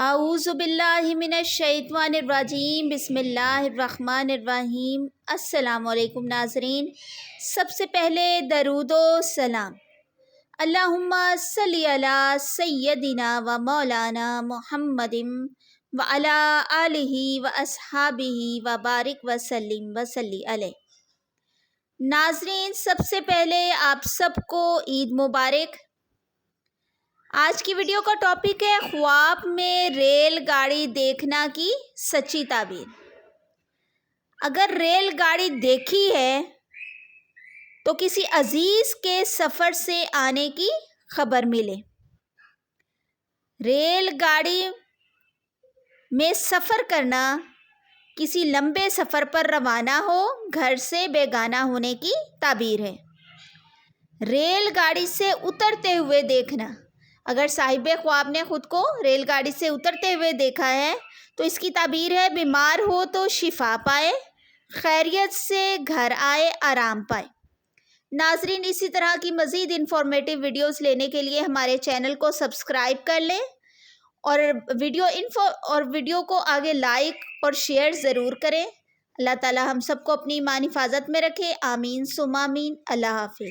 اعوذ باللہ من الشیطان الرجیم بسم اللہ الرحمن الرحیم۔ السلام علیکم ناظرین، سب سے پہلے درود و سلام اللہم صلی علی سیدنا و مولانا محمد و علی آلہ و اصحابہ و بارک وسلم وصلی علیہ۔ ناظرین، سب سے پہلے آپ سب کو عید مبارک۔ آج کی ویڈیو کا ٹاپک ہے خواب میں ریل گاڑی دیکھنا کی سچی تعبیر۔ اگر ریل گاڑی دیکھی ہے تو کسی عزیز کے سفر سے آنے کی خبر ملے۔ ریل گاڑی میں سفر کرنا کسی لمبے سفر پر روانہ ہو گھر سے بیگانہ ہونے کی تعبیر ہے۔ ریل گاڑی سے اترتے ہوئے دیکھنا، اگر صاحب خواب نے خود کو ریل گاڑی سے اترتے ہوئے دیکھا ہے تو اس کی تعبیر ہے بیمار ہو تو شفا پائے، خیریت سے گھر آئے، آرام پائے۔ ناظرین، اسی طرح کی مزید انفارمیٹیو ویڈیوز لینے کے لیے ہمارے چینل کو سبسکرائب کر لیں اور ویڈیو کو آگے لائک اور شیئر ضرور کریں۔ اللہ تعالی ہم سب کو اپنی ایمان حفاظت میں رکھے، آمین ثم آمین۔ اللہ حافظ۔